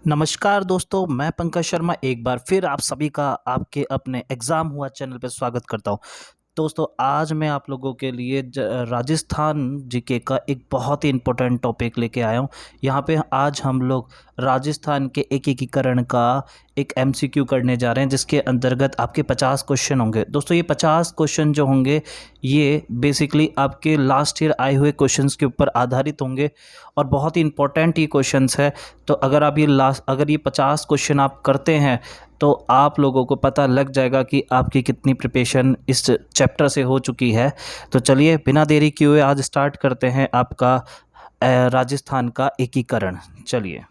नमस्कार दोस्तों, मैं पंकज शर्मा एक बार फिर आप सभी का आपके अपने एग्ज़ाम हुआ चैनल पे स्वागत करता हूँ। दोस्तों, आज मैं आप लोगों के लिए राजस्थान जीके का एक बहुत ही इम्पोर्टेंट टॉपिक लेके आया हूँ। यहाँ पे आज हम लोग राजस्थान के एकीकरण का एक एमसीक्यू करने जा रहे हैं, जिसके अंतर्गत आपके 50 क्वेश्चन होंगे। दोस्तों, ये 50 क्वेश्चन जो होंगे ये बेसिकली आपके लास्ट ईयर आए हुए क्वेश्चंस के ऊपर आधारित होंगे और बहुत ही इंपॉर्टेंट ये क्वेश्चंस है। तो अगर ये 50 क्वेश्चन आप करते हैं तो आप लोगों को पता लग जाएगा कि आपकी कितनी प्रिपरेशन इस चैप्टर से हो चुकी है। तो चलिए बिना देरी किए हुए आज स्टार्ट करते हैं आपका राजस्थान का एकीकरण। चलिए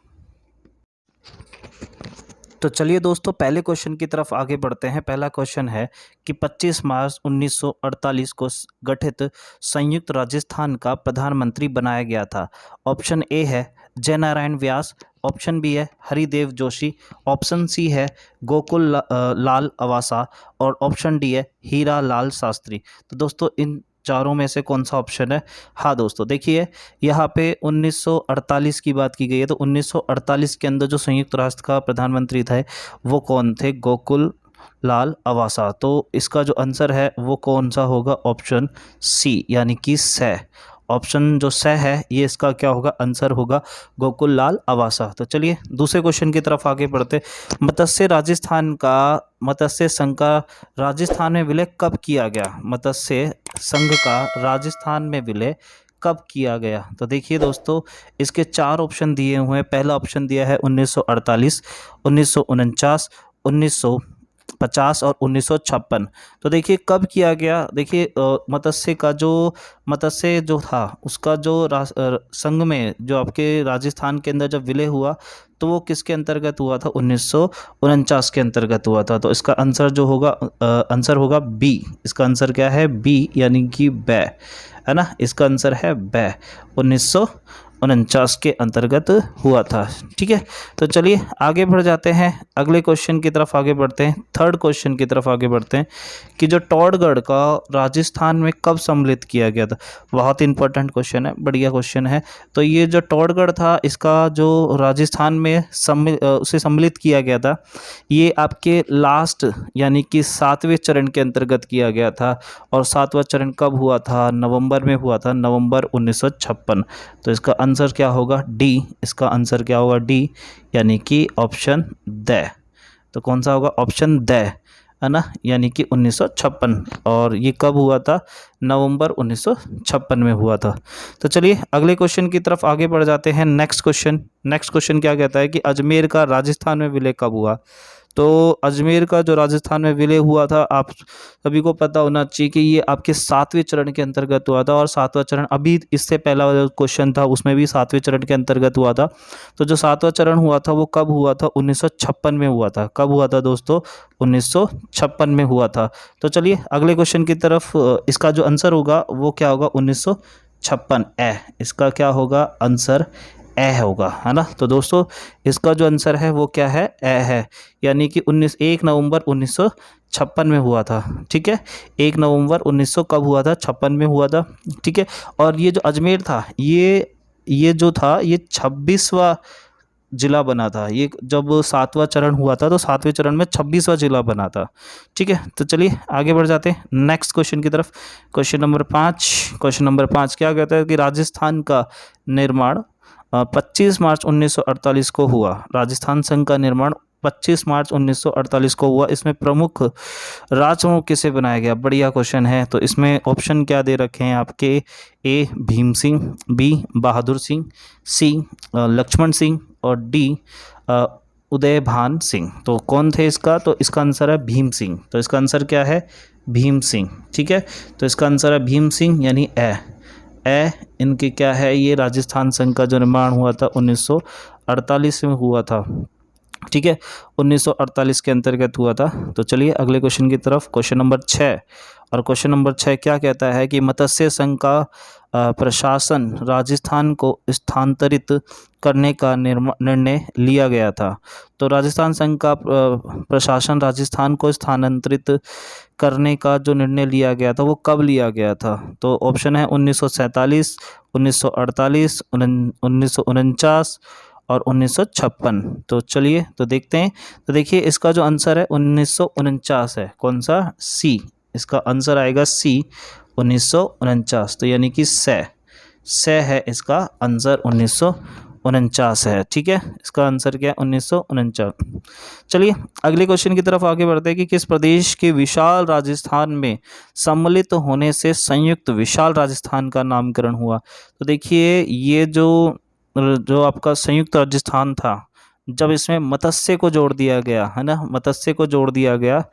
दोस्तों, पहले क्वेश्चन की तरफ आगे बढ़ते हैं। पहला क्वेश्चन है कि 25 मार्च 1948 को गठित संयुक्त राजस्थान का प्रधानमंत्री बनाया गया था। ऑप्शन ए है जयनारायण व्यास, ऑप्शन बी है हरिदेव जोशी, ऑप्शन सी है गोकुल लाल अवासा और ऑप्शन डी है हीरा लाल शास्त्री। तो दोस्तों, इन चारों में से कौन सा ऑप्शन है? हाँ दोस्तों, देखिए यहाँ पे 1948 की बात की गई है। तो 1948 के अंदर जो संयुक्त राष्ट्र का प्रधानमंत्री थे वो कौन थे? गोकुल लाल अवासा। तो इसका जो आंसर है वो कौन सा होगा? ऑप्शन सी यानी कि स। ऑप्शन जो स है ये इसका क्या होगा? आंसर होगा गोकुल लाल अवासा। तो चलिए दूसरे क्वेश्चन की तरफ आगे बढ़ते। मत्स्य संघ का राजस्थान में विलय कब किया गया? मत्स्य संघ का राजस्थान में विलय कब किया गया? तो देखिए दोस्तों, इसके चार ऑप्शन दिए हुए हैं। पहला ऑप्शन दिया है 1948, 1949, 1950 और 1956। तो देखिए कब किया गया। देखिए मत्स्य जो था उसका जो संघ में जो आपके राजस्थान के अंदर जब विलय हुआ तो वो किसके अंतर्गत हुआ था? 1949 के अंतर्गत हुआ था। तो इसका आंसर जो होगा आंसर होगा बी। इसका आंसर क्या है? बी यानी कि बै, है ना। इसका आंसर है बै। 1949 के अंतर्गत हुआ था। ठीक है, तो चलिए आगे बढ़ जाते हैं, अगले क्वेश्चन की तरफ आगे बढ़ते हैं। थर्ड क्वेश्चन की तरफ आगे बढ़ते हैं कि जो टोडगढ़ का राजस्थान में कब सम्मिलित किया गया था। बहुत इंपॉर्टेंट क्वेश्चन है, बढ़िया क्वेश्चन है। तो ये जो टोडगढ़ था इसका जो राजस्थान में उसे सम्मिलित किया गया था, ये आपके लास्ट यानी कि 7वें चरण के अंतर्गत किया गया था। और 7वां चरण कब हुआ था? नवंबर में हुआ था, नवंबर 1956। तो इसका आंसर क्या होगा? डी। इसका आंसर क्या होगा? डी यानी कि ऑप्शन द। तो कौन सा होगा? ऑप्शन द, है ना, यानी कि 1956। और ये कब हुआ था? नवंबर 1956 में हुआ था। तो चलिए अगले क्वेश्चन की तरफ आगे बढ़ जाते हैं। नेक्स्ट क्वेश्चन क्या कहता है कि अजमेर का राजस्थान में विलय कब हुआ? तो अजमेर का जो राजस्थान में विलय हुआ था, आप सभी को पता होना चाहिए कि ये आपके 7वें चरण के अंतर्गत हुआ था। और 7वां चरण अभी इससे पहला जो क्वेश्चन था उसमें भी 7वें चरण के अंतर्गत हुआ था। तो जो 7वां चरण हुआ था वो कब हुआ था? 1956 में हुआ था। कब हुआ था दोस्तों? 1956 में हुआ था। तो चलिए अगले क्वेश्चन की तरफ। इसका जो आंसर होगा वो क्या होगा? 1956 ए। इसका क्या होगा? आंसर ए होगा, है ना। तो दोस्तों, इसका जो आंसर है वो क्या है? ए है, यानी कि 1 नवंबर 1956 में हुआ था। ठीक है, 1 नवंबर 1900 कब हुआ था? 56 में हुआ था। ठीक है, और ये जो अजमेर था ये जो था ये 26वां जिला बना था। ये जब 7वां चरण हुआ था तो 7वें चरण में 26वां जिला बना था। ठीक है, तो चलिए आगे बढ़ जाते हैं नेक्स्ट क्वेश्चन की तरफ। क्वेश्चन नंबर 5 क्या कहता है कि राजस्थान का निर्माण 25 मार्च 1948 को हुआ। राजस्थान संघ का निर्माण 25 मार्च 1948 को हुआ। इसमें प्रमुख राजप्रमुख किसे बनाया गया? बढ़िया क्वेश्चन है। तो इसमें ऑप्शन क्या दे रखे हैं आपके? ए भीम सिंह, बी बहादुर सिंह, सी लक्ष्मण सिंह और डी उदय भान सिंह। तो कौन थे इसका? तो इसका आंसर है भीम सिंह। तो इसका आंसर क्या है? भीम सिंह। ठीक है, तो इसका आंसर है भीम सिंह यानी ए। इनके क्या है? ये राजस्थान संघ का जो निर्माण हुआ था 1948 में हुआ था। ठीक है, 1948 के अंतर्गत हुआ था। तो चलिए अगले क्वेश्चन की तरफ। Question number 6। और क्वेश्चन नंबर 6 क्या कहता है कि मत्स्य संघ का प्रशासन राजस्थान को स्थानांतरित करने का निर्णय लिया गया था। तो राजस्थान संघ का प्रशासन राजस्थान को स्थानांतरित करने का जो निर्णय लिया गया था वो कब लिया गया था? तो ऑप्शन है 1947, 1948, 1949 और 1956। तो चलिए तो देखते हैं। तो देखिए इसका जो आंसर है 1949 है। कौन सा? सी। इसका आंसर आएगा सी, 1949। तो यानी कि से है इसका आंसर, 1949 है। ठीक है, इसका आंसर क्या है? 1949। चलिए अगले क्वेश्चन की तरफ आगे बढ़ते हैं कि किस प्रदेश के विशाल राजस्थान में सम्मिलित होने से संयुक्त विशाल राजस्थान का नामकरण हुआ? तो देखिए ये जो जो आपका संयुक्त राजस्थान था, जब इसमें मत्स्य को जोड़ दिया गया है ना, मत्स्य को जोड़ दिया गया,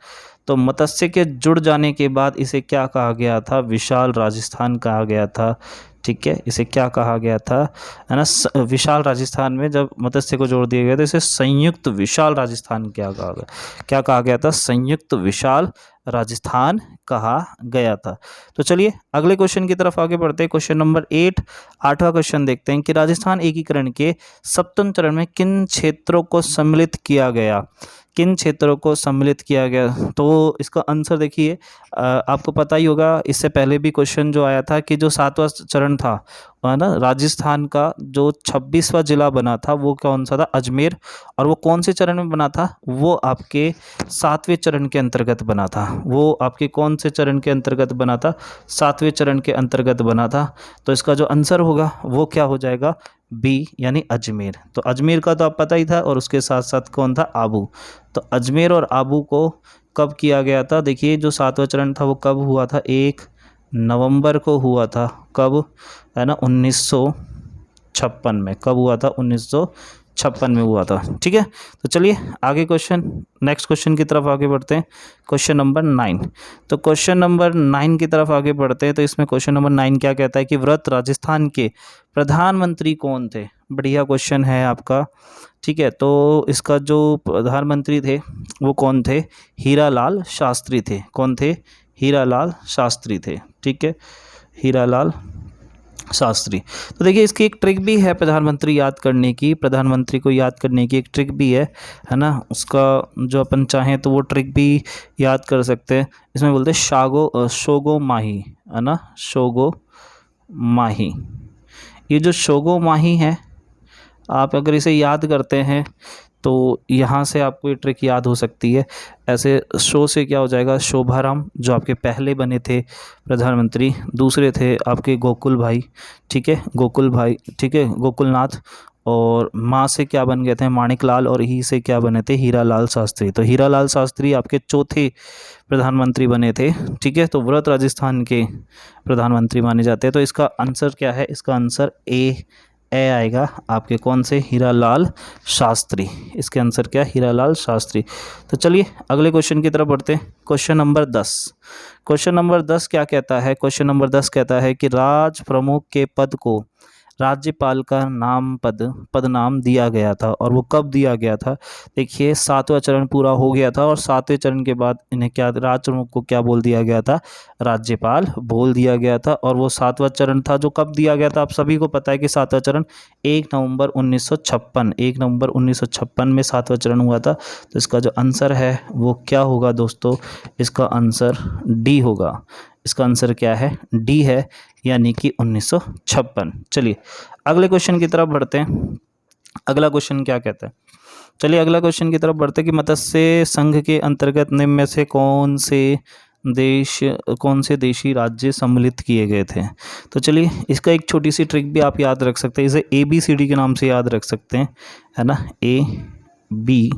तो मत्स्य के जुड़ जाने के बाद इसे क्या कहा गया था? विशाल राजस्थान कहा गया था। ठीक है, इसे क्या कहा गया था? है ना, विशाल राजस्थान में जब मत्स्य को जोड़ दिया गया तो इसे संयुक्त विशाल राजस्थान क्या कहा गया? क्या कहा गया था? संयुक्त विशाल राजस्थान कहा गया था। तो चलिए अगले क्वेश्चन की तरफ आगे बढ़ते हैं। क्वेश्चन नंबर 8, 8वां क्वेश्चन देखते हैं कि राजस्थान एकीकरण के सप्तम चरण में किन क्षेत्रों को सम्मिलित किया गया? किन क्षेत्रों को सम्मिलित किया गया? तो इसका आंसर देखिए, आपको पता ही होगा, इससे पहले भी क्वेश्चन जो आया था कि जो 7वां चरण था, है ना, राजस्थान का जो 26वां जिला बना था वो कौन सा था? अजमेर। और वो कौन से चरण में बना था? वो आपके 7वें चरण के अंतर्गत बना था। वो आपके कौन से चरण के अंतर्गत बना था? 7वें चरण के अंतर्गत बना था। तो इसका जो आंसर होगा वो क्या हो जाएगा? बी, यानी अजमेर। तो अजमेर का तो आप पता ही था, और उसके साथ साथ कौन था? आबू। तो अजमेर और आबू को कब किया गया था? देखिए जो 7वां चरण था वो कब हुआ था? 1 नवंबर को हुआ था। कब? है ना, 1956 में। कब हुआ था? 1956 में हुआ था। ठीक है, तो चलिए आगे नेक्स्ट क्वेश्चन की तरफ आगे बढ़ते हैं। Question number 9। तो क्वेश्चन नंबर 9 की तरफ आगे बढ़ते हैं। तो इसमें क्वेश्चन नंबर 9 क्या कहता है कि व्रत राजस्थान के प्रधानमंत्री कौन थे? बढ़िया क्वेश्चन है आपका। ठीक है, तो इसका जो प्रधानमंत्री थे वो कौन थे? हीरालाल शास्त्री थे। कौन थे? हीरालाल शास्त्री थे। ठीक है, हीरालाल शास्त्री। तो देखिए इसकी एक ट्रिक भी है प्रधानमंत्री याद करने की, प्रधानमंत्री को याद करने की एक ट्रिक भी है ना। उसका जो अपन चाहें तो वो ट्रिक भी याद कर सकते हैं। इसमें बोलते हैं शोगो माही, है ना, शोगो माही। ये जो शोगो माही है, आप अगर इसे याद करते हैं तो यहाँ से आपको ये ट्रिक याद हो सकती है। ऐसे शो से क्या हो जाएगा? शोभाराम, जो आपके पहले बने थे प्रधानमंत्री, दूसरे थे आपके गोकुल भाई। ठीक है, गोकुल भाई। ठीक है, गोकुलनाथ। और माँ से क्या बन गए थे? माणिकलाल। और ही से क्या बने थे? हीरालाल शास्त्री। तो हीरालाल शास्त्री आपके चौथे प्रधानमंत्री बने थे। ठीक है, तो व्रत राजस्थान के प्रधानमंत्री माने जाते हैं। तो इसका आंसर क्या है? इसका आंसर ए आएगा आपके। कौन से? हीरालाल शास्त्री। इसके आंसर क्या? हीरालाल शास्त्री। तो चलिए अगले क्वेश्चन की तरफ बढ़ते हैं। Question number 10। क्वेश्चन नंबर 10 क्या कहता है? क्वेश्चन नंबर 10 कहता है कि राज प्रमुख के पद को राज्यपाल का पदनाम दिया गया था, और वो कब दिया गया था? देखिए 7वां चरण पूरा हो गया था, और 7वें चरण के बाद इन्हें क्या, राज प्रमुख को क्या बोल दिया गया था? राज्यपाल बोल दिया गया था। और वो 7वां चरण था जो कब दिया गया था? आप सभी को पता है कि 7वां चरण 1 नवंबर 1956, 1 नवंबर 1956 में 7वां चरण हुआ था। तो इसका जो आंसर है वो क्या होगा दोस्तों? इसका आंसर डी होगा। इसका आंसर क्या है? डी है, यानी कि 1956। चलिए अगले क्वेश्चन की तरफ बढ़ते हैं। अगला क्वेश्चन क्या कहता है? चलिए अगला क्वेश्चन की तरफ बढ़ते हैं कि मत्स्य संघ के अंतर्गत निम्न में से कौन से देशी राज्य सम्मिलित किए गए थे? तो चलिए इसका एक छोटी सी ट्रिक भी आप याद रख सकते हैं। इसे ABCD के नाम से याद रख सकते हैं, है ना, A B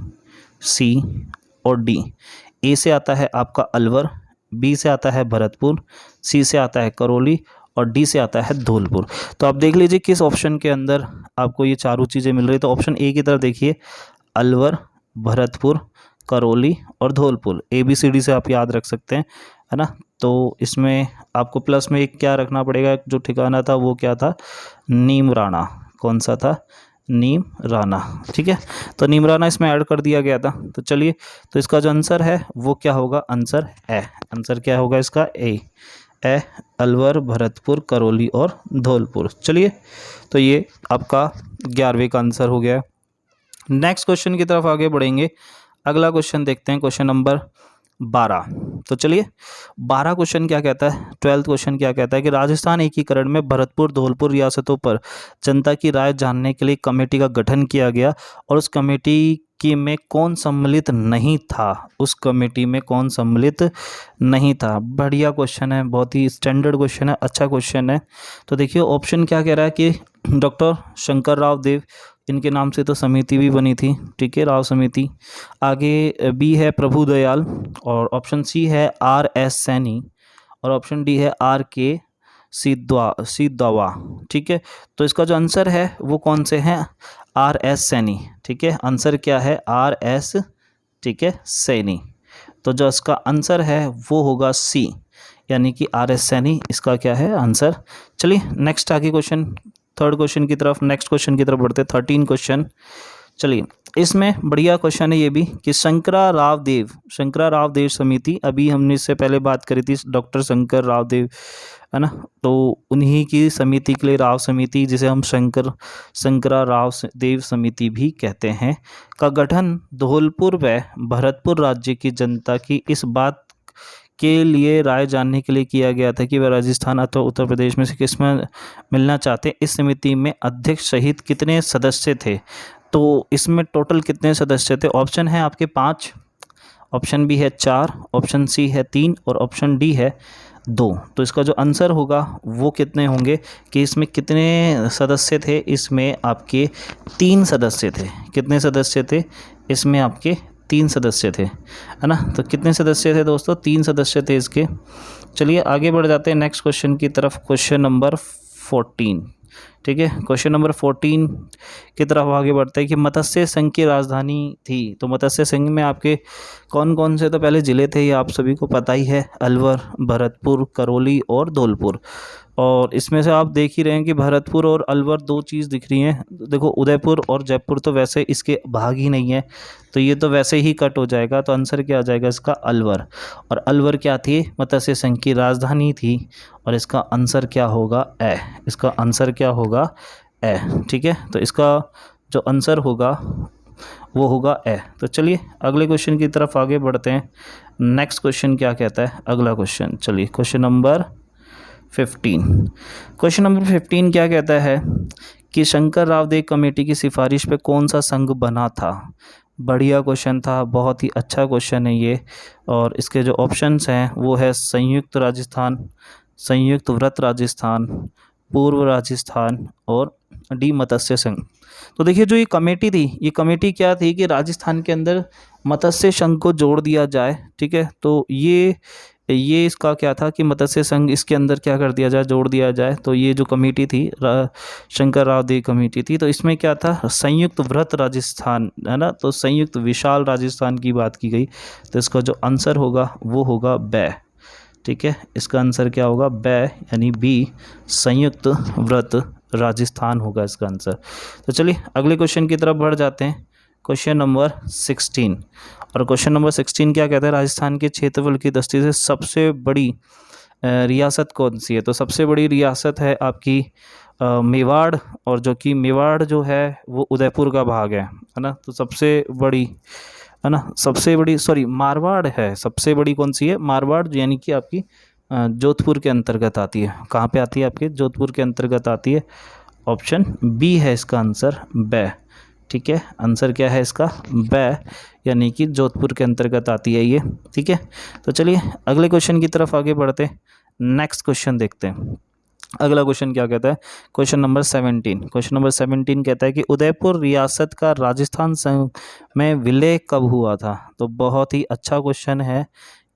C और D। A से आता है आपका अलवर, B से आता है भरतपुर, C से आता है करौली, और D से आता है धौलपुर। तो आप देख लीजिए किस ऑप्शन के अंदर आपको ये चारों चीज़ें मिल रही है। तो ऑप्शन ए की तरफ देखिए, अलवर, भरतपुर, करौली और धौलपुर। ABCD से आप याद रख सकते हैं, है ना। तो इसमें आपको प्लस में एक क्या रखना पड़ेगा? जो ठिकाना था वो क्या था? नीमराना। कौन सा था? नीमराना। ठीक है, तो नीमराना इसमें ऐड कर दिया गया था। तो चलिए, तो इसका जो आंसर है वो क्या होगा? Answer A. आंसर क्या होगा इसका? ए अलवर, भरतपुर, करौली और धौलपुर। चलिए, तो ये आपका 11वें का आंसर हो गया। नेक्स्ट क्वेश्चन की तरफ आगे बढ़ेंगे। अगला क्वेश्चन देखते हैं, क्वेश्चन नंबर 12। तो चलिए 12 क्वेश्चन क्या कहता है, 12th क्वेश्चन क्या कहता है कि राजस्थान एकीकरण में भरतपुर धौलपुर रियासतों पर जनता की राय जानने के लिए कमेटी का गठन किया गया और उस कमेटी की में कौन सम्मिलित नहीं था, उस कमेटी में कौन सम्मिलित नहीं था। बढ़िया क्वेश्चन है, बहुत ही स्टैंडर्ड क्वेश्चन है, अच्छा क्वेश्चन है। तो देखिए ऑप्शन क्या कह रहा है कि डॉक्टर शंकर राव देव, इनके नाम से तो समिति भी बनी थी, ठीक है, राव समिति। आगे बी है प्रभु दयाल, और ऑप्शन सी है R.S. सैनी, और ऑप्शन डी है R.K. सिद्धवा, ठीक है। तो इसका जो आंसर है वो कौन से हैं, R.S. सैनी, ठीक है। आंसर क्या है, R.S., ठीक है, सैनी। तो जो इसका आंसर है वो होगा सी, यानी कि R.S. सैनी इसका क्या है आंसर। चलिए नेक्स्ट आगे क्वेश्चन, थर्ड क्वेश्चन की तरफ, नेक्स्ट क्वेश्चन की तरफ बढ़ते, 13 क्वेश्चन। चलिए इसमें बढ़िया क्वेश्चन है ये भी कि शंकरा राव देव समिति, अभी हमने इससे पहले बात करी थी डॉक्टर शंकर राव देव, है ना, तो उन्हीं की समिति के लिए राव समिति, जिसे हम शंकरा राव देव समिति भी कहते हैं, का गठन धौलपुर व भरतपुर राज्य की जनता की इस बात के लिए राय जानने के लिए किया गया था कि वह राजस्थान अथवा उत्तर प्रदेश में से किसमें मिलना चाहते हैं। इस समिति में अध्यक्ष सहित कितने सदस्य थे, तो इसमें टोटल कितने सदस्य थे। ऑप्शन है आपके 5, ऑप्शन बी है 4, ऑप्शन सी है 3 और ऑप्शन डी है 2। तो इसका जो आंसर होगा वो कितने होंगे कि इसमें कितने सदस्य थे, इसमें आपके 3 सदस्य थे। कितने सदस्य थे, इसमें आपके 3 सदस्य थे, है ना। तो कितने सदस्य थे दोस्तों, 3 सदस्य थे इसके। चलिए आगे बढ़ जाते हैं नेक्स्ट क्वेश्चन की तरफ, क्वेश्चन नंबर 14, ठीक है। क्वेश्चन नंबर 14 की तरफ आगे बढ़ते हैं कि मत्स्य संघ की राजधानी थी। तो मत्स्य संघ में आपके कौन कौन से तो पहले ज़िले थे, ये आप सभी को पता ही है, अलवर, भरतपुर, करौली और धौलपुर। और इसमें से आप देख ही रहे हैं कि भरतपुर और अलवर 2 चीज़ दिख रही हैं। देखो उदयपुर और जयपुर तो वैसे इसके भाग ही नहीं है, तो ये तो वैसे ही कट हो जाएगा। तो आंसर क्या आ जाएगा इसका, अलवर। और अलवर क्या थी, मत्स्य संघ की राजधानी थी, और इसका आंसर क्या होगा, ए। इसका आंसर क्या होगा, ए, ठीक है। तो इसका जो आंसर होगा वो होगा ए। तो चलिए अगले क्वेश्चन की तरफ आगे बढ़ते हैं। नेक्स्ट क्वेश्चन क्या कहता है, अगला क्वेश्चन, चलिए क्वेश्चन नंबर 15। क्वेश्चन नंबर 15 क्या कहता है कि शंकर राव देव कमेटी की सिफारिश पे कौन सा संघ बना था। बढ़िया क्वेश्चन था, बहुत ही अच्छा क्वेश्चन है ये। और इसके जो ऑप्शंस हैं वो है संयुक्त राजस्थान, संयुक्त व्रत राजस्थान, पूर्व राजस्थान और डी मत्स्य संघ। तो देखिए जो ये कमेटी थी, ये कमेटी क्या थी कि राजस्थान के अंदर मत्स्य संघ को जोड़ दिया जाए, ठीक है। तो ये इसका क्या था कि मत्स्य संघ इसके अंदर क्या कर दिया जाए, जोड़ दिया जाए। तो ये जो कमेटी थी शंकर राव देव कमेटी थी, तो इसमें क्या था, संयुक्त व्रत राजस्थान, है ना, तो संयुक्त विशाल राजस्थान की बात की गई। तो इसका जो आंसर होगा वो होगा बै, ठीक है। इसका आंसर क्या होगा, बै, यानी बी, संयुक्त व्रत राजस्थान होगा इसका आंसर। तो चलिए अगले क्वेश्चन की तरफ बढ़ जाते हैं, क्वेश्चन नंबर 16। और क्वेश्चन नंबर 16 क्या कहता है, राजस्थान के क्षेत्रफल की दृष्टि से सबसे बड़ी रियासत कौन सी है। तो सबसे बड़ी रियासत है आपकी मेवाड़, और जो कि मेवाड़ जो है वो उदयपुर का भाग है ना। तो सबसे बड़ी, है ना, सबसे बड़ी, सॉरी, मारवाड़ है, सबसे बड़ी कौन सी है, मारवाड़, यानी कि आपकी जोधपुर के अंतर्गत आती है। कहाँ पे आती है, आपके जोधपुर के अंतर्गत आती है। ऑप्शन बी है इसका आंसर, बै, ठीक है। आंसर क्या है इसका, बै, यानी कि जोधपुर के अंतर्गत आती है ये, ठीक है। तो चलिए अगले क्वेश्चन की तरफ आगे बढ़ते हैं, नेक्स्ट क्वेश्चन देखते हैं। अगला क्वेश्चन क्या कहता है, क्वेश्चन नंबर 17। क्वेश्चन नंबर 17 कहता है कि उदयपुर रियासत का राजस्थान संघ में विलय कब हुआ था। तो बहुत ही अच्छा क्वेश्चन है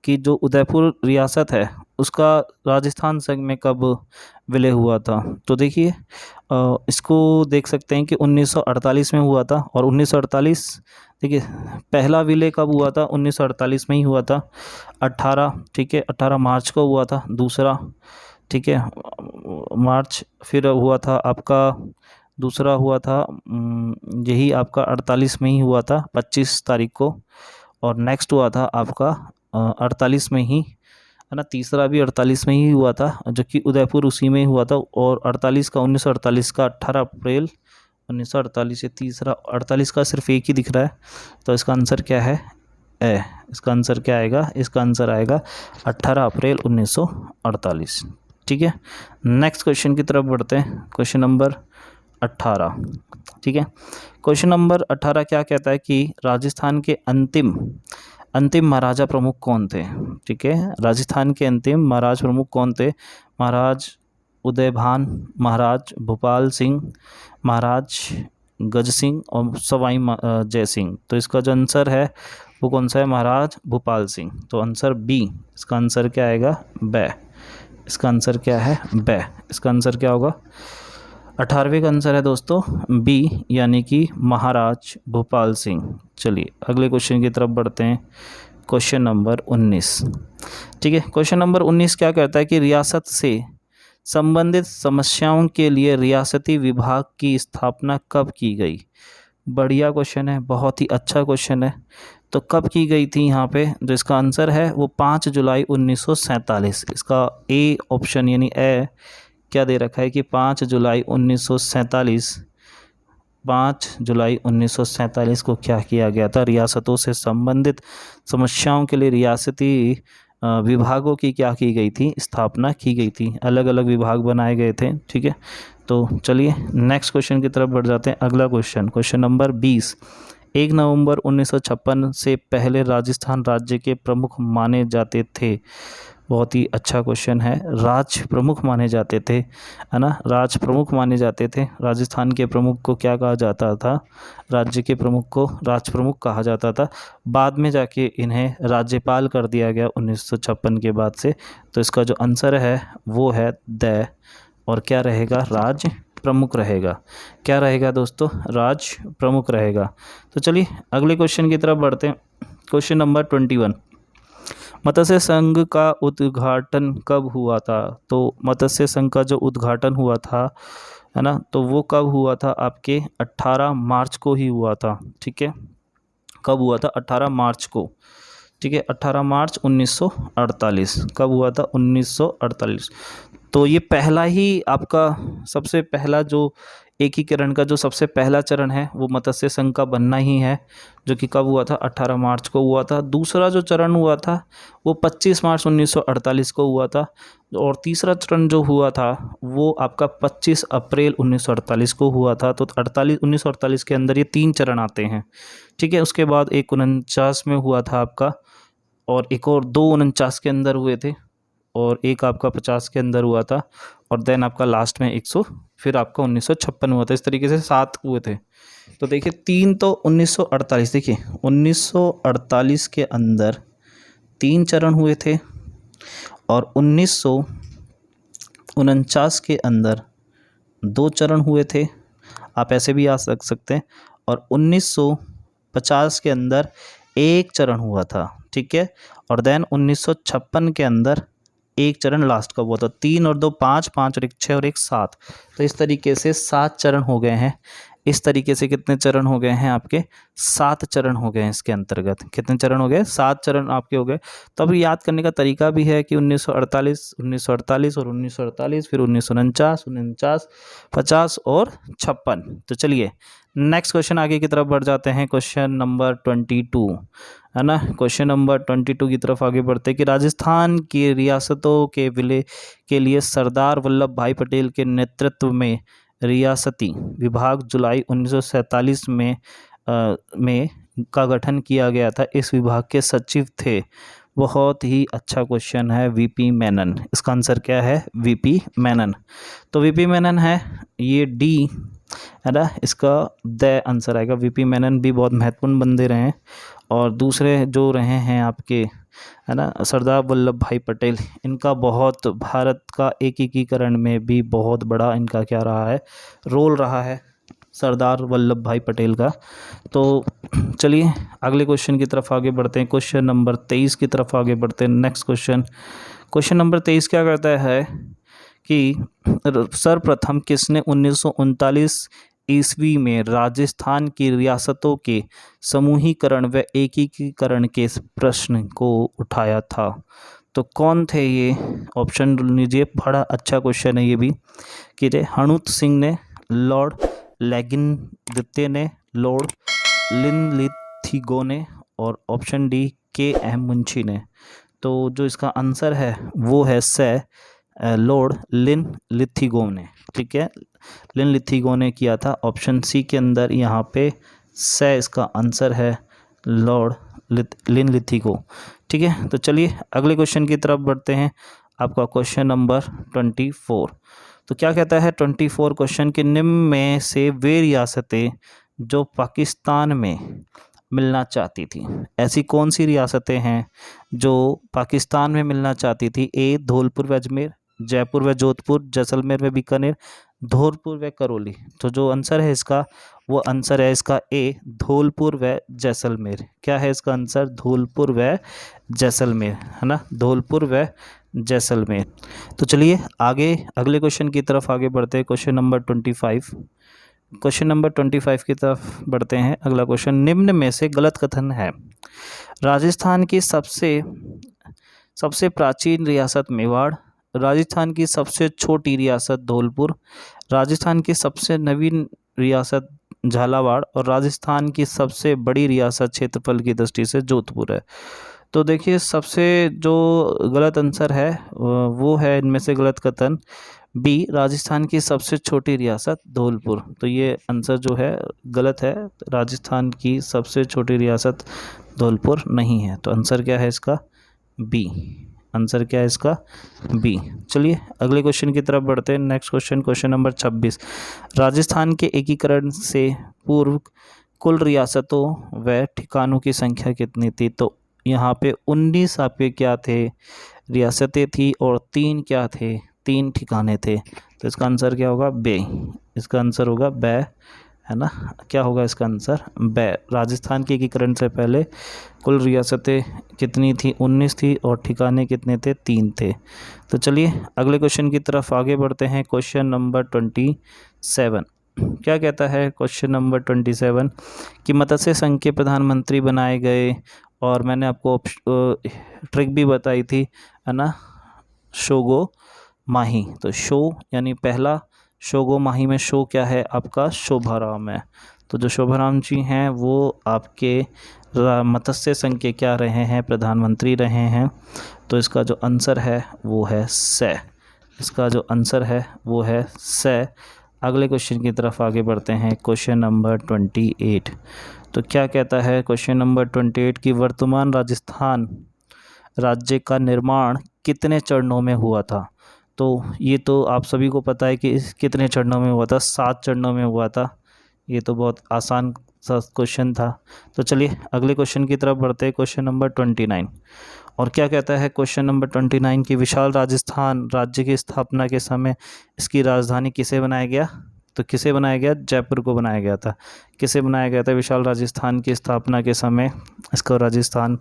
कि जो उदयपुर रियासत है उसका राजस्थान संघ में कब विलय हुआ था। तो देखिए इसको देख सकते हैं कि 1948 में हुआ था। और 1948, देखिए पहला विलय कब हुआ था, 1948 में ही हुआ था, 18, ठीक है, 18 मार्च को हुआ था दूसरा, ठीक है, मार्च। फिर हुआ था आपका दूसरा हुआ था यही आपका 48 में ही हुआ था, 25 तारीख को। और नेक्स्ट हुआ था आपका 48 में ही, है ना, तीसरा भी 48 में ही हुआ था, जो कि उदयपुर उसी में ही हुआ था। और 48 का 1948 का 18 अप्रैल 1948 से तीसरा 48 का सिर्फ एक ही दिख रहा है। तो इसका आंसर क्या है, ए। इसका आंसर क्या आएगा? इसका आंसर आएगा 18 अप्रैल 1948। ठीक है, नेक्स्ट क्वेश्चन की तरफ बढ़ते हैं। Question number 18। ठीक है, क्वेश्चन नंबर 18 क्या कहता है कि राजस्थान के अंतिम महाराजा प्रमुख कौन थे? ठीक है, राजस्थान के अंतिम महाराज प्रमुख कौन थे? महाराज उदयभान, महाराज भूपाल सिंह, महाराज गज सिंह और सवाई जय सिंह। तो इसका जो आंसर है वो कौन सा है? महाराज भूपाल सिंह। तो आंसर बी। इसका आंसर क्या आएगा? बै। इसका आंसर क्या है? बै। इसका आंसर क्या होगा? 18वें का आंसर है दोस्तों बी, यानी कि महाराज भूपाल सिंह। चलिए अगले क्वेश्चन की तरफ बढ़ते हैं। Question number 19। ठीक है, क्वेश्चन नंबर 19 क्या कहता है कि रियासत से संबंधित समस्याओं के लिए रियासती विभाग की स्थापना कब की गई? बढ़िया क्वेश्चन है, बहुत ही अच्छा क्वेश्चन है। तो कब की गई थी यहाँ पे? जो इसका आंसर है वो 5 जुलाई 1947। इसका ए ऑप्शन यानी ए क्या दे रखा है कि 5 जुलाई 1947। 5 जुलाई 1947 को क्या किया गया था? रियासतों से संबंधित समस्याओं के लिए रियासती विभागों की क्या की गई थी? स्थापना की गई थी। अलग अलग विभाग बनाए गए थे। ठीक है, तो चलिए नेक्स्ट क्वेश्चन की तरफ बढ़ जाते हैं। अगला क्वेश्चन, क्वेश्चन नंबर 20। 1 नवंबर 1956 से पहले राजस्थान राज्य के प्रमुख माने जाते थे। बहुत ही अच्छा क्वेश्चन है। राज प्रमुख माने जाते थे, है ना? राज प्रमुख माने जाते थे। राजस्थान के प्रमुख को क्या कहा जाता था? राज्य के प्रमुख को राज प्रमुख कहा जाता था। बाद में जाके इन्हें राज्यपाल कर दिया गया 1956 के बाद से। तो इसका जो आंसर है वो है द, और क्या रहेगा? राज प्रमुख रहेगा। क्या रहेगा दोस्तों? राज प्रमुख रहेगा। तो चलिए अगले क्वेश्चन की तरफ बढ़ते हैं। Question number 21। मत्स्य संघ का उद्घाटन कब हुआ था? तो मत्स्य संघ का जो उद्घाटन हुआ था, है ना, तो वो कब हुआ था? आपके 18 मार्च को ही हुआ था। ठीक है, कब हुआ था? 18 मार्च को। ठीक है, 18 मार्च 1948। कब हुआ था? 1948। तो ये पहला ही आपका सबसे पहला जो एकीकरण का जो सबसे पहला चरण है वो मत्स्य संघ का बनना ही है, जो कि कब हुआ था? 18 मार्च को हुआ था। दूसरा जो चरण हुआ था वो 25 मार्च 1948 को हुआ था, और तीसरा चरण जो हुआ था वो आपका 25 अप्रैल 1948 को हुआ था। तो 1948 के अंदर ये 3 चरण आते हैं। ठीक है, उसके बाद एक 49 में हुआ था आपका, और एक और 2 49 के अंदर हुए थे, और एक आपका 50 के अंदर हुआ था, और देन आपका लास्ट में 100, फिर आपका 1956 हुआ था। इस तरीके से 7 हुए थे। तो देखिए 3 तो 1948, देखिए 1948 के अंदर 3 चरण हुए थे, और 1949 के अंदर 2 चरण हुए थे। आप ऐसे भी आ सकते हैं। और 1950 के अंदर 1 चरण हुआ था। ठीक है, और देन 1956 के अंदर 1 चरण लास्ट का हुआ था। 3 और 2 5, 5 और 1 6 और 1 7। तो इस तरीके से 7 चरण हो गए हैं। इस तरीके से कितने चरण हो गए हैं आपके? 7 चरण हो गए हैं इसके अंतर्गत। कितने चरण हो गए? 7 चरण आपके हो गए। तो अब याद करने का तरीका भी है कि 1948, 1948 और 1948, फिर 1949, 49, 50 और 56। तो चलिए नेक्स्ट क्वेश्चन आगे की तरफ बढ़ जाते हैं। क्वेश्चन नंबर 22, है ना? क्वेश्चन नंबर 22 की तरफ आगे बढ़ते हैं कि राजस्थान की रियासतों के विलय के लिए सरदार वल्लभ भाई पटेल के नेतृत्व में रियासती विभाग जुलाई 1947 में का गठन किया गया था। इस विभाग के सचिव थे, बहुत ही अच्छा क्वेश्चन है, वीपी मेनन। इसका आंसर क्या है? वीपी मेनन। तो वीपी मेनन है, ये डी है ना, इसका द आंसर आएगा। वीपी मेनन भी बहुत महत्वपूर्ण बंदे रहे हैं। और दूसरे जो रहे हैं आपके, है ना, सरदार वल्लभ भाई पटेल, इनका बहुत भारत का एकीकरण में भी बहुत बड़ा इनका क्या रहा है? रोल रहा है, सरदार वल्लभ भाई पटेल का। तो चलिए अगले क्वेश्चन की तरफ आगे बढ़ते हैं। क्वेश्चन नंबर 23 की तरफ आगे बढ़ते हैं। नेक्स्ट क्वेश्चन, क्वेश्चन नंबर 23 क्या करता है कि सर्वप्रथम किसने 1939 ईस्वी में राजस्थान की रियासतों के समूहीकरण व एकीकरण के प्रश्न को उठाया था? तो कौन थे ये? ऑप्शन लीजिए, बड़ा अच्छा क्वेश्चन है ये भी। कि हनुत सिंह ने, लॉर्ड लेगिन द्वितीय ने, लॉर्ड लिनलिथिगो ने, और ऑप्शन डी के एम मुंशी ने। तो जो इसका आंसर है वो है से लॉर्ड लिन लिथिगो ने। ठीक है, लिन लिथिगो ने किया था। ऑप्शन सी के अंदर यहाँ पे से इसका आंसर है लॉर्ड लिन लिथिगो। ठीक है, तो चलिए अगले क्वेश्चन की तरफ बढ़ते हैं। आपका क्वेश्चन नंबर 24। तो क्या कहता है 24 क्वेश्चन के निम्न में से वे रियासतें जो पाकिस्तान में मिलना चाहती थी, ऐसी कौन सी रियासतें हैं जो पाकिस्तान में मिलना चाहती थी? ए धौलपुर व अजमेर, जयपुर व जोधपुर, जैसलमेर व बीकानेर, धौलपुर व करौली। तो जो आंसर है इसका वो आंसर है इसका ए धौलपुर व जैसलमेर। क्या है इसका आंसर? धौलपुर व जैसलमेर, है ना, धौलपुर व जैसलमेर। तो चलिए आगे अगले क्वेश्चन की तरफ आगे बढ़ते हैं। Question number 25। क्वेश्चन नंबर 25 की तरफ बढ़ते हैं। अगला क्वेश्चन, निम्न में से गलत कथन है। राजस्थान की सबसे प्राचीन रियासत मेवाड़, राजस्थान की सबसे छोटी रियासत धौलपुर, राजस्थान की सबसे नवीन रियासत झालावाड़ और राजस्थान की सबसे बड़ी रियासत क्षेत्रफल की दृष्टि से जोधपुर है। तो देखिए सबसे जो गलत आंसर है वो है इनमें से गलत कथन बी राजस्थान की सबसे छोटी रियासत धौलपुर। तो ये आंसर जो है गलत है, राजस्थान की सबसे छोटी रियासत धौलपुर नहीं है। तो आंसर क्या है इसका? बी। आंसर क्या है इसका? बी। चलिए अगले क्वेश्चन की तरफ बढ़ते हैं। Next question, question number 26। Rajasthan के एकीकरण से पूर्व कुल रियासतों व ठिकानों की संख्या कितनी थी? तो यहाँ पे 19 आपके क्या थे? रियासतें थी और 3 क्या थे? 3 ठिकाने थे। तो इसका आंसर क्या होगा? बे। इसका आंसर होगा बे, है ना। क्या होगा इसका आंसर? बे। राजस्थान के एकीकरण से पहले कुल रियासतें कितनी थी? 19 थी और ठिकाने कितने थे? 3 थे। तो चलिए अगले क्वेश्चन की तरफ आगे बढ़ते हैं। Question number 27। क्या कहता है क्वेश्चन नंबर 27 कि मत्स्य संघ के प्रधानमंत्री बनाए गए, और मैंने आपको ट्रिक भी बताई थी, है ना, शोगो माही। तो शो यानी पहला, शोगो माही में शो क्या है आपका? शोभाराम है। तो जो शोभाराम जी हैं वो आपके मत्स्य संघ के क्या रहे हैं? प्रधानमंत्री रहे हैं। तो इसका जो आंसर है वो है से। इसका जो आंसर है वो है से। अगले क्वेश्चन की तरफ आगे बढ़ते हैं। Question number 28। तो क्या कहता है क्वेश्चन नंबर 28 की वर्तमान राजस्थान राज्य का निर्माण कितने चरणों में हुआ था? तो ये तो आप सभी को पता है कि कितने चरणों में हुआ था? 7 चरणों में हुआ था। ये तो बहुत आसान सा क्वेश्चन था। तो चलिए अगले क्वेश्चन की तरफ बढ़ते हैं। Question number 29। और क्या कहता है क्वेश्चन नंबर 29 की विशाल राजस्थान राज्य की स्थापना के समय इसकी राजधानी किसे बनाया गया? तो किसे बनाया गया? जयपुर को बनाया गया था। किसे बनाया गया था? विशाल राजस्थान की स्थापना के समय इसको राजस्थान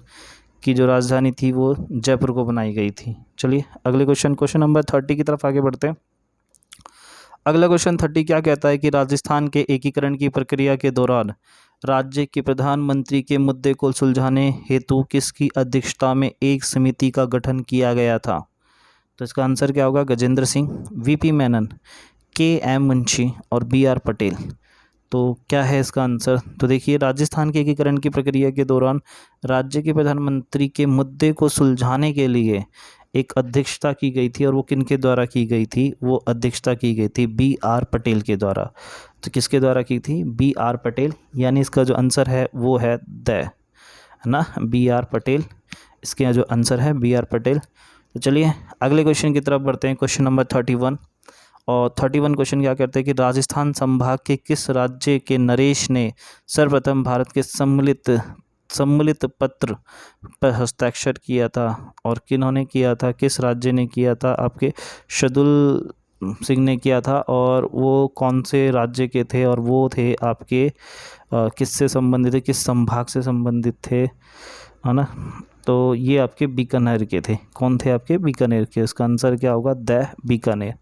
की जो राजधानी थी वो जयपुर को बनाई गई थी। चलिए अगले क्वेश्चन, क्वेश्चन नंबर 30 की तरफ आगे बढ़ते हैं। अगला क्वेश्चन 30 क्या कहता है कि राजस्थान के एकीकरण की प्रक्रिया के दौरान राज्य के प्रधानमंत्री के मुद्दे को सुलझाने हेतु किसकी अध्यक्षता में एक समिति का गठन किया गया था? तो इसका आंसर क्या होगा? गजेंद्र सिंह, वीपी मेनन, के एम मुंशी और बी आर पटेल। तो क्या है इसका आंसर? तो देखिए राजस्थान के एकीकरण की प्रक्रिया के दौरान राज्य के प्रधानमंत्री के मुद्दे को सुलझाने के लिए एक अध्यक्षता की गई थी, और वो किनके द्वारा की गई थी? वो अध्यक्षता की गई थी बी आर पटेल के द्वारा। तो किसके द्वारा की थी? B R Patel. यानी इसका जो आंसर है वो है है ना, बी आर पटेल। इसके जो आंसर है बी आर पटेल। तो चलिए अगले क्वेश्चन की तरफ बढ़ते हैं। Question number 31। और 31 क्वेश्चन क्या कहते हैं कि राजस्थान संभाग के किस राज्य के नरेश ने सर्वप्रथम भारत के सम्मिलित पत्र पर हस्ताक्षर किया था? और किन्होंने किया था? किस राज्य ने किया था? आपके शहदुल सिंह ने किया था। और वो कौन से राज्य के थे? और वो थे आपके किससे संबंधित थे? किस संभाग से संबंधित थे, है ना। तो ये आपके बीकानेर के थे। कौन थे? आपके बीकानेर के। इसका आंसर क्या होगा? बीकानेर।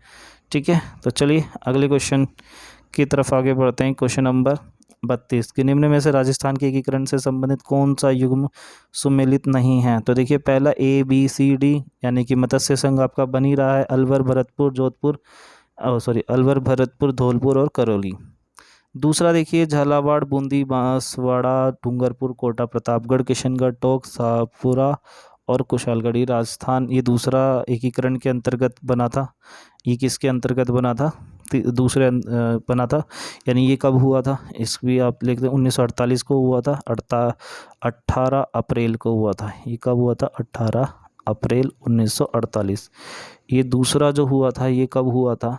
ठीक है, तो चलिए अगले क्वेश्चन की तरफ आगे बढ़ते हैं। क्वेश्चन नंबर 32 कि निम्न में से राजस्थान के एकीकरण से संबंधित कौन सा युग्म सुमेलित नहीं है? तो देखिए पहला ए बी सी डी यानी कि मत्स्य संघ आपका बन ही रहा है। अलवर भरतपुर धौलपुर और करौली। दूसरा देखिए, झालावाड़, बूंदी, बांसवाड़ा, डूंगरपुर, कोटा प्रतापगढ़, किशनगढ़, टोंक, शाहपुरा और कुशालगढ़, ये राजस्थान, ये दूसरा एकीकरण के अंतर्गत बना था। ये किसके अंतर्गत बना था? दूसरे बना था, यानी ये कब हुआ था? इस भी आप लिख दें, 1948 को हुआ था, 18 अप्रैल को हुआ था। ये कब हुआ था? 18 अप्रैल 1948। ये दूसरा जो हुआ था ये कब हुआ था?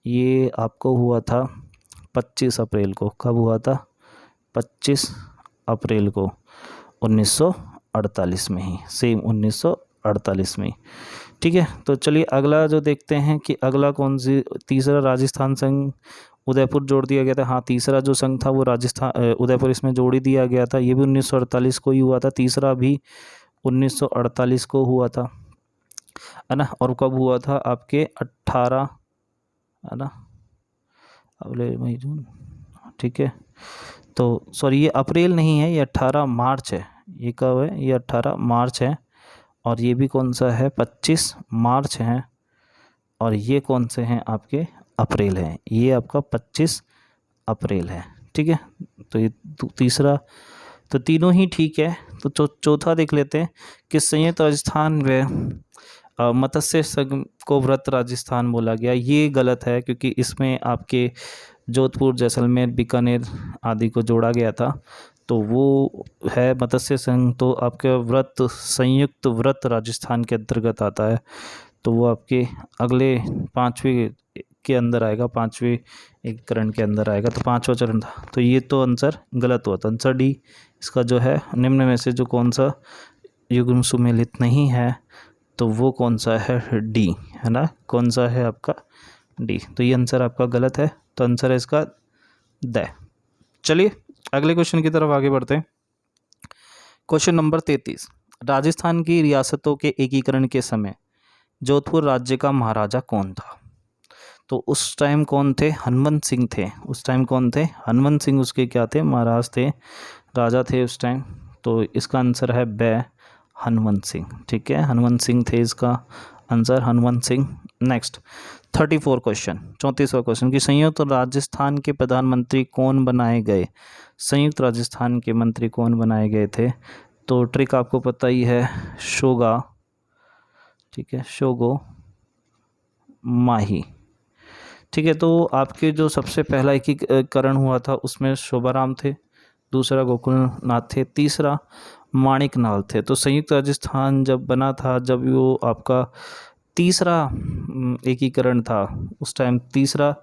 ये आपको हुआ था 25 अप्रैल को। कब हुआ था? 25 अप्रैल को 1948 में ही, सेम 1948 में ही। ठीक है, तो चलिए अगला जो देखते हैं कि अगला कौन सी, तीसरा राजस्थान संघ उदयपुर जोड़ दिया गया था। हाँ, तीसरा जो संघ था वो राजस्थान उदयपुर इसमें जोड़ ही दिया गया था। ये भी 1948 को ही हुआ था, तीसरा भी 1948 को हुआ था, है ना। और कब हुआ था? आपके 18, है ना, अगले मई जून, ठीक है। तो सॉरी, ये अप्रैल नहीं है, ये 18 मार्च है। ये कब है? ये 18 मार्च है। और ये भी कौन सा है? 25 मार्च है। और ये कौन से हैं? आपके अप्रैल है। ये आपका 25 अप्रैल है। ठीक है, तो ये तीसरा, तो तीनों ही ठीक है। तो चौथा देख लेते हैं कि संयुक्त राजस्थान में मत्स्य संघ को व्रत राजस्थान बोला गया। ये गलत है, क्योंकि इसमें आपके जोधपुर, जैसलमेर, बीकानेर आदि को जोड़ा गया था। तो वो है मत्स्य संघ, तो आपके व्रत, संयुक्त व्रत राजस्थान के अंतर्गत आता है। तो वो आपके अगले 5वें के अंदर आएगा, 5वें एकीकरण के अंदर आएगा। तो 5वां चरण था, तो ये तो आंसर गलत हुआ था। आंसर डी इसका जो है, निम्न में से जो कौन सा युग्म सुमेलित नहीं है, तो वो कौन सा है? डी, है ना। कौन सा है आपका? डी। तो ये आंसर आपका गलत है, तो आंसर है इसका द। चलिए अगले क्वेश्चन की तरफ आगे बढ़ते हैं। क्वेश्चन नंबर 33, राजस्थान की रियासतों के एकीकरण के समय जोधपुर राज्य का महाराजा कौन था? तो उस टाइम कौन थे? हनुमंत सिंह थे। उस टाइम कौन थे? हनुमंत सिंह उसके क्या थे? महाराज थे, राजा थे उस टाइम। तो इसका आंसर है ब, हनुमंत सिंह। ठीक है, हनुमंत सिंह थे इसका answer, Hanumant Singh. Next 34 question, 34वां क्वेश्चन कि संयुक्त राजस्थान के प्रधानमंत्री कौन बनाए गए? संयुक्त राजस्थान के मंत्री कौन बनाए गए थे? तो ट्रिक आपको पता ही है, शोगा, ठीक है, शोगो माही। ठीक है, तो आपके जो सबसे पहला एकीकरण हुआ था उसमें शोभाराम थे, दूसरा गोकुलनाथ थे, तीसरा माणिक नाल थे। तो संयुक्त राजस्थान जब बना था, जब वो आपका तीसरा एकीकरण था, उस टाइम तीसरा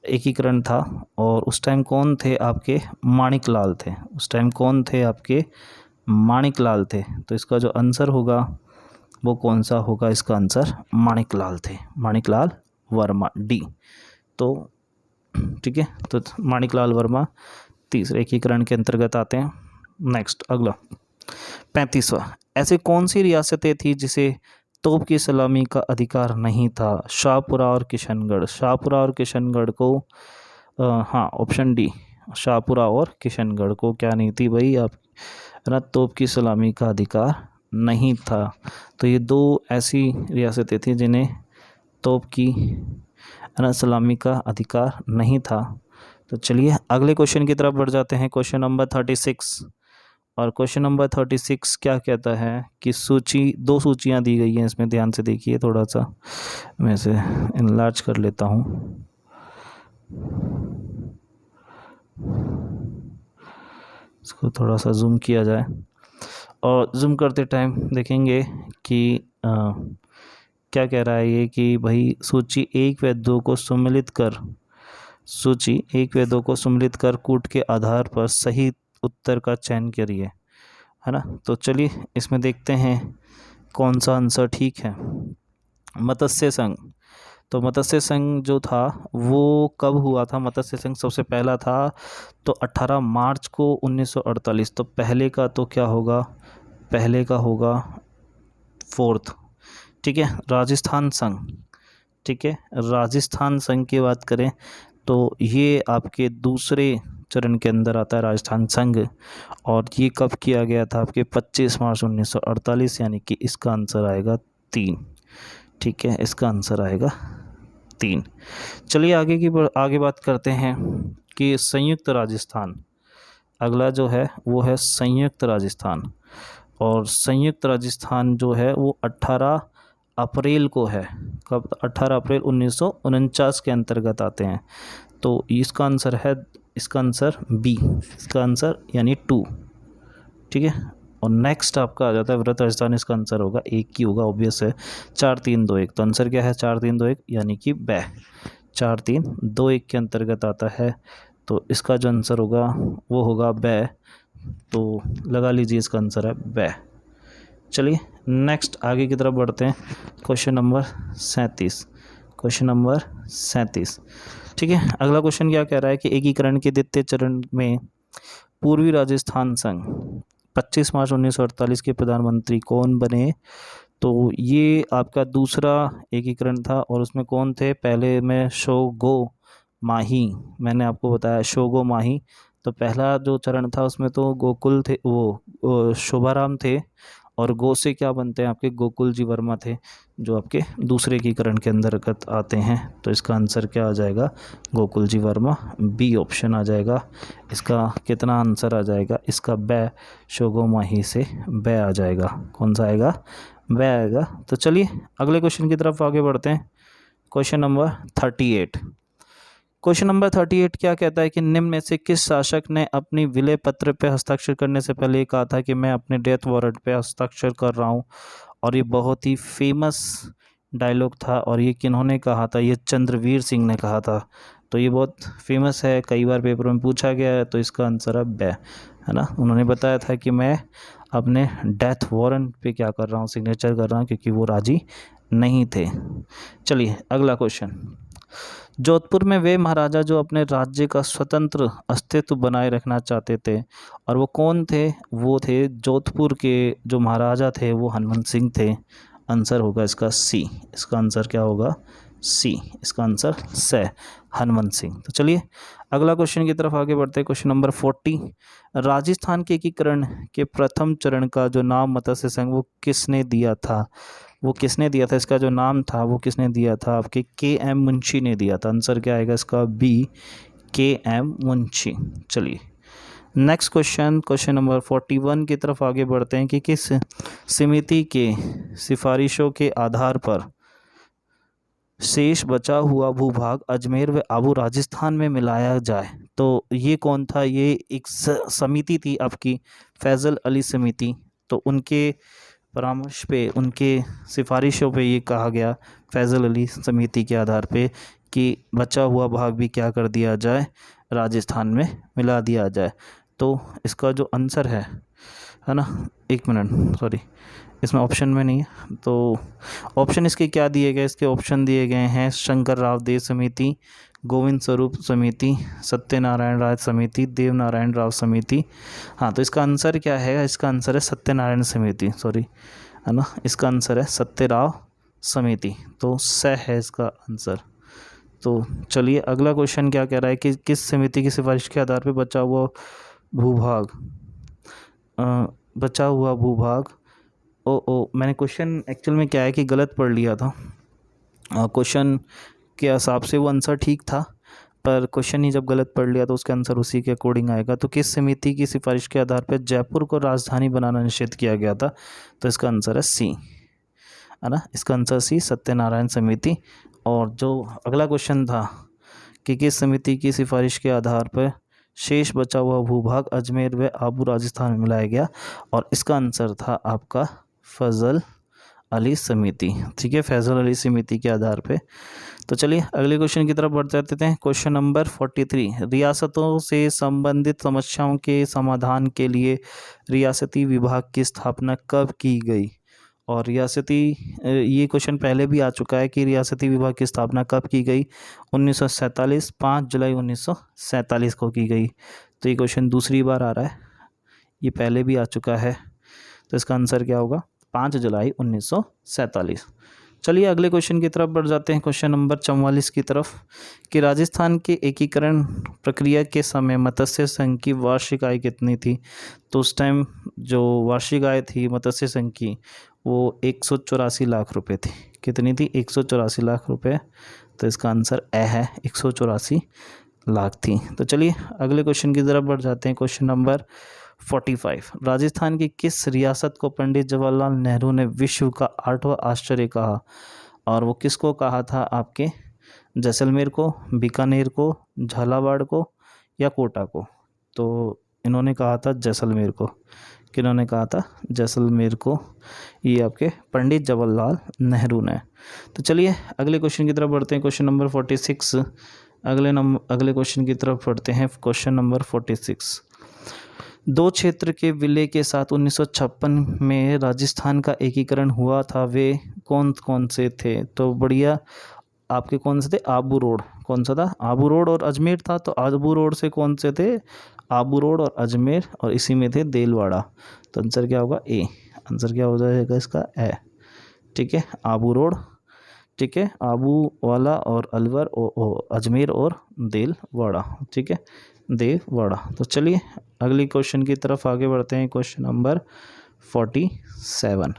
एकीकरण था, और उस टाइम कौन थे? आपके माणिक लाल थे। उस टाइम कौन थे? आपके माणिक लाल थे। तो इसका जो आंसर होगा वो कौन सा होगा? इसका आंसर माणिक लाल थे, माणिक लाल वर्मा, डी। तो ठीक है, तो माणिक लाल वर्मा तीसरे एकीकरण के अंतर्गत आते हैं। नेक्स्ट अगला 35वां, ऐसे कौन सी रियासतें थी जिसे तोप की सलामी का अधिकार नहीं था? शाहपुरा और किशनगढ़। शाहपुरा और किशनगढ़ को हाँ, ऑप्शन डी, शाहपुरा और किशनगढ़ को क्या नहीं थी भाई? आप, है ना, तोप की सलामी का अधिकार नहीं था। तो ये दो ऐसी रियासतें थी जिन्हें तोप की, है ना, सलामी का अधिकार नहीं था। तो चलिए अगले क्वेश्चन की तरफ बढ़ जाते हैं। क्वेश्चन नंबर 36, और क्वेश्चन नंबर 36 क्या कहता है कि सूची, दो सूचियां दी गई हैं इसमें, ध्यान से देखिए। थोड़ा सा मैं इसे इनलार्ज कर लेता हूँ, इसको थोड़ा सा जूम किया जाए, और जूम करते टाइम देखेंगे कि क्या कह रहा है ये कि भाई सूची 1 व 2 को सम्मिलित कर, सूची 1 व 2 को सम्मिलित कर कूट के आधार पर सही उत्तर का चयन करिए, है ना। तो चलिए इसमें देखते हैं कौन सा आंसर ठीक है। मत्स्य संघ, तो मत्स्य संघ जो था वो कब हुआ था? मत्स्य संघ सबसे पहला था तो 18 मार्च को 1948। तो पहले का तो क्या होगा? पहले का होगा 4th। ठीक है, राजस्थान संघ, ठीक है, राजस्थान संघ की बात करें तो ये आपके दूसरे चरण के अंदर आता है राजस्थान संघ, और ये कब किया गया था? आपके 25 मार्च 1948, यानी कि इसका आंसर आएगा 3। ठीक है, इसका आंसर आएगा 3। चलिए आगे बात करते हैं कि संयुक्त राजस्थान, अगला जो है वो है संयुक्त राजस्थान। और संयुक्त राजस्थान जो है वो 18 अप्रैल को है। कब? 18 अप्रैल 1949 के अंतर्गत आते हैं। तो इसका आंसर है, इसका आंसर बी, इसका आंसर यानी 2। ठीक है। और नेक्स्ट आपका आ जाता है वृहत राजस्थान, इसका आंसर होगा एक ही होगा, ऑब्वियस है, 4-3-2-1। तो आंसर क्या है? 4-3-2-1 यानी कि बै, 4-3-2-1 के अंतर्गत आता है। तो इसका जो आंसर होगा वो होगा बै। तो लगा लीजिए, इसका आंसर है बै। चलिए नेक्स्ट आगे की तरफ बढ़ते हैं। Question number 37, question number 37। ठीक है, अगला क्वेश्चन क्या कह रहा है कि एकीकरण के द्वितीय चरण में पूर्वी राजस्थान संघ 25 मार्च 1948 के प्रधानमंत्री कौन बने? तो ये आपका दूसरा एकीकरण था। और उसमें कौन थे? पहले में शोगो माही, मैंने आपको बताया शोगो माही। तो पहला जो चरण था उसमें तो गोकुल थे, वो शोभाराम थे। और गो से क्या बनते हैं आपके? गोकुल जी वर्मा थे, जो आपके दूसरे एकीकरण के अंतर्गत आते हैं। तो इसका आंसर क्या आ जाएगा? गोकुल जी वर्मा, बी ऑप्शन आ जाएगा। इसका कितना आंसर आ जाएगा? इसका बै, शोगो माही से बै आ जाएगा। कौन सा आएगा? बै आएगा। तो चलिए अगले क्वेश्चन की तरफ आगे बढ़ते हैं। Question number 38। क्वेश्चन नंबर 38 क्या कहता है कि निम्न में से किस शासक ने अपनी विलय पत्र पे हस्ताक्षर करने से पहले कहा था कि मैं अपने डेथ वारंट पे हस्ताक्षर कर रहा हूँ? और ये बहुत ही फेमस डायलॉग था। और ये किन्होंने कहा था? ये चंद्रवीर सिंह ने कहा था। तो ये बहुत फेमस है, कई बार पेपर में पूछा गया है। तो इसका आंसर है बै, है ना। उन्होंने बताया था कि मैं अपने डेथ वारंट पे क्या कर रहा हूँ? सिग्नेचर कर रहा हूँ, क्योंकि वो राजी नहीं थे। चलिए अगला क्वेश्चन। जोधपुर में वे महाराजा जो अपने राज्य का स्वतंत्र अस्तित्व बनाए रखना चाहते थे, और वो कौन थे? वो थे जोधपुर के जो महाराजा थे वो हनुमंत सिंह थे। आंसर होगा इसका सी, इसका आंसर क्या होगा? सी, इसका आंसर से हनुमंत सिंह। तो चलिए अगला क्वेश्चन की तरफ आगे बढ़ते हैं। Question number 40। राजस्थान के एकीकरण के प्रथम चरण का जो नाम मत्स्य संघ वो किसने दिया था? वो किसने दिया था? इसका जो नाम था वो किसने दिया था? आपके के.एम. मुंशी ने दिया था। आंसर क्या आएगा इसका? B, K M. मुंशी। चलिए नेक्स्ट क्वेश्चन, क्वेश्चन नंबर 41 की तरफ आगे बढ़ते हैं कि किस समिति के सिफारिशों के आधार पर शेष बचा हुआ भूभाग अजमेर व आबू राजस्थान में मिलाया जाए? तो ये कौन था? ये एक समिति थी आपकी, फैज़ल अली समिति। तो उनके परामर्श पे, उनके सिफारिशों पे ये कहा गया फैज़ल अली समिति के आधार पे कि बचा हुआ भाग भी क्या कर दिया जाए? राजस्थान में मिला दिया जाए। तो इसका जो आंसर है ना, एक मिनट, सॉरी, इसमें ऑप्शन में नहीं है। तो ऑप्शन इसके क्या दिए गए? इसके ऑप्शन दिए गए हैं शंकर राव देव समिति, गोविंद स्वरूप समिति, सत्यनारायण राय समिति, देवनारायण राव समिति। हाँ, तो इसका आंसर क्या है? इसका आंसर है सत्यनारायण समिति, सॉरी, है ना। इसका आंसर है सत्यराव समिति। तो स है इसका आंसर। तो चलिए अगला क्वेश्चन क्या कह रहा है कि किस समिति की सिफारिश के आधार पर बचा हुआ भूभाग मैंने क्वेश्चन एक्चुअल में क्या है कि गलत पढ़ लिया था। क्वेश्चन के हिसाब से वो आंसर ठीक था, पर क्वेश्चन ही जब गलत पढ़ लिया तो उसका आंसर उसी के अकॉर्डिंग आएगा। तो किस समिति की सिफारिश के आधार पर जयपुर को राजधानी बनाना निश्चित किया गया था? तो इसका आंसर है सी, है ना। इसका आंसर सी, सत्यनारायण समिति। और जो अगला क्वेश्चन था कि किस समिति की सिफारिश के आधार पर शेष बचा हुआ भूभाग अजमेर व आबू राजस्थान में मिलाया गया? और इसका आंसर था आपका फजल अली समिति। ठीक है, फैज़ल अली समिति के आधार पे। तो चलिए अगले क्वेश्चन की तरफ बढ़ जाते हैं। Question number 43। रियासतों से संबंधित समस्याओं के समाधान के लिए रियासती विभाग की स्थापना कब की गई? और रियासती, ये क्वेश्चन पहले भी आ चुका है कि रियासती विभाग की स्थापना कब की गई? 1947, 5 जुलाई 1947 को की गई। तो ये क्वेश्चन दूसरी बार आ रहा है, ये पहले भी आ चुका है। तो इसका आंसर क्या होगा? 5 जुलाई 1947। चलिए अगले क्वेश्चन की तरफ बढ़ जाते हैं। क्वेश्चन नंबर 44 की तरफ कि राजस्थान के एकीकरण प्रक्रिया के समय मत्स्य संघ की वार्षिक आय कितनी थी? तो उस टाइम जो वार्षिक आय थी मत्स्य संघ की वो 184 लाख रुपए थी। कितनी थी? 184 लाख रुपए। तो इसका आंसर ए है, 184 लाख थी। तो चलिए अगले क्वेश्चन की तरफ बढ़ जाते हैं। क्वेश्चन नंबर 45, राजस्थान की किस रियासत को पंडित जवाहरलाल नेहरू ने विश्व का 8वां आश्चर्य कहा? और वो किसको कहा था आपके? जैसलमेर को, बीकानेर को, झालावाड़ को या कोटा को? तो इन्होंने कहा था जैसलमेर को। किन्होंने कहा था? जैसलमेर को, ये आपके पंडित जवाहरलाल नेहरू ने। तो चलिए अगले क्वेश्चन की तरफ बढ़ते हैं। क्वेश्चन नंबर 46, अगले क्वेश्चन की तरफ बढ़ते हैं। क्वेश्चन नंबर 46, दो क्षेत्र के विलय के साथ 1956 में राजस्थान का एकीकरण हुआ था, वे कौन कौन से थे? तो बढ़िया, आपके कौन से थे? आबू रोड। कौन सा था? आबू रोड और अजमेर था। तो आबू रोड से कौन से थे? आबू रोड और अजमेर, और इसी में थे देलवाड़ा। तो आंसर क्या होगा? ए। आंसर क्या हो जाएगा इसका? ए। ठीक है, आबू रोड, ठीक है, आबू वाला और अलवर अजमेर और देलवाड़ा, ठीक है, देलवाड़ा। तो चलिए अगली क्वेश्चन की तरफ आगे बढ़ते हैं। Question number 47।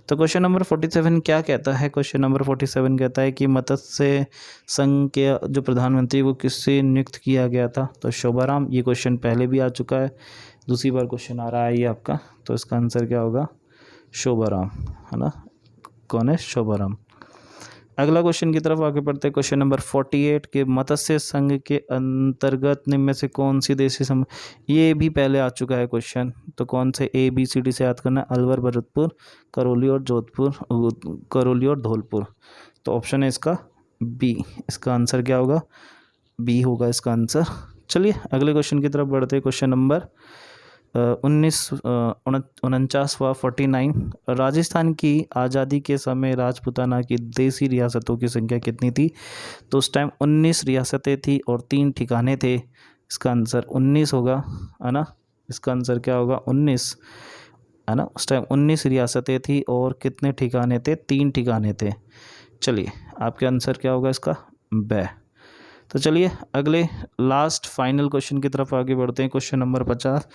तो क्वेश्चन नंबर 47 क्या कहता है? क्वेश्चन नंबर 47 कहता है कि मत्स्य संघ के जो प्रधानमंत्री वो किससे नियुक्त किया गया था? तो शोभाराम। ये क्वेश्चन पहले भी आ चुका है, दूसरी बार क्वेश्चन आ रहा है ये आपका। तो इसका आंसर क्या होगा? शोभाराम, है ना। कौन है? शोभाराम। अगला क्वेश्चन की तरफ आगे बढ़ते हैं। क्वेश्चन नंबर 48 के मत्स्य संघ के अंतर्गत निम्न में से कौन सी देशी सम, ये भी पहले आ चुका है क्वेश्चन। तो कौन से ABCD से याद करना है? अलवर, भरतपुर, करौली और जोधपुर, करौली और धौलपुर। तो ऑप्शन है इसका बी। इसका आंसर क्या होगा? बी होगा इसका आंसर। चलिए अगले क्वेश्चन की तरफ बढ़ते हैं। क्वेश्चन नंबर 49वां 49, राजस्थान की आज़ादी के समय राजपूताना की देसी रियासतों की संख्या कितनी थी? तो उस टाइम 19 रियासतें थी और 3 ठिकाने थे। इसका आंसर 19 होगा, है ना। इसका आंसर क्या होगा? 19, है ना। उस टाइम 19 रियासतें थी और कितने ठिकाने थे? 3 ठिकाने थे। चलिए आपके आंसर क्या होगा इसका? ब। तो चलिए अगले लास्ट फाइनल क्वेश्चन की तरफ आगे बढ़ते हैं। क्वेश्चन नंबर 50,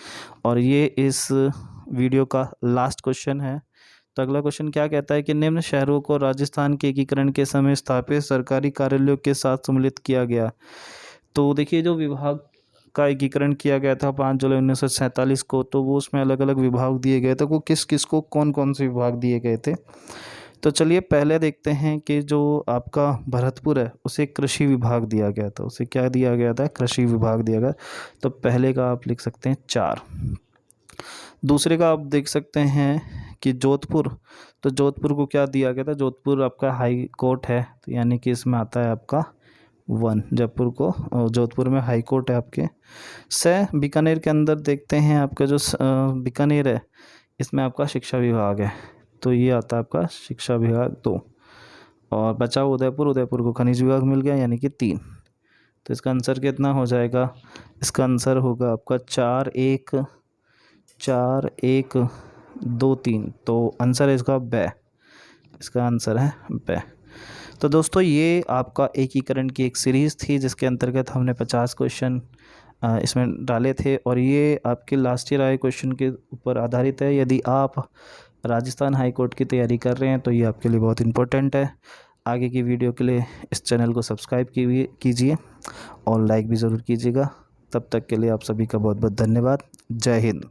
और ये इस वीडियो का लास्ट क्वेश्चन है। तो अगला क्वेश्चन क्या कहता है कि निम्न शहरों को राजस्थान के एकीकरण के समय स्थापित सरकारी कार्यालयों के साथ सम्मिलित किया गया। तो देखिए, जो विभाग का एकीकरण किया गया था 5 जुलाई 1947 को, तो वो उसमें अलग अलग विभाग दिए गए थे। वो किस किस को कौन कौन से विभाग दिए गए थे? तो चलिए पहले देखते हैं कि जो आपका भरतपुर है उसे कृषि विभाग दिया गया था। उसे क्या दिया गया था? कृषि विभाग दिया गया। तो पहले का आप लिख सकते हैं 4। दूसरे का आप देख सकते हैं कि जोधपुर। तो जोधपुर को क्या दिया गया था? जोधपुर आपका हाई कोर्ट है, तो यानी कि इसमें आता है आपका 1। जयपुर को, जोधपुर में हाई कोर्ट है आपके। बीकानेर के अंदर देखते हैं आपका जो बीकानेर है, इसमें आपका शिक्षा विभाग है। तो ये आता है आपका शिक्षा विभाग 2। और बचा उदयपुर, उदयपुर को खनिज विभाग मिल गया, यानी कि 3। तो इसका आंसर कितना हो जाएगा? इसका आंसर होगा आपका 4 1 4 1 2 3। तो आंसर है इसका ब। इसका आंसर है ब। तो दोस्तों ये आपका एकीकरण की एक सीरीज़ थी जिसके अंतर्गत हमने 50 क्वेश्चन इसमें डाले थे, और ये आपके लास्ट ईयर आए क्वेश्चन के ऊपर आधारित है। यदि आप राजस्थान हाई कोर्ट की तैयारी कर रहे हैं तो ये आपके लिए बहुत इंपॉर्टेंट है। आगे की वीडियो के लिए इस चैनल को सब्सक्राइब कीजिए और लाइक भी ज़रूर कीजिएगा। तब तक के लिए आप सभी का बहुत बहुत धन्यवाद। जय हिंद।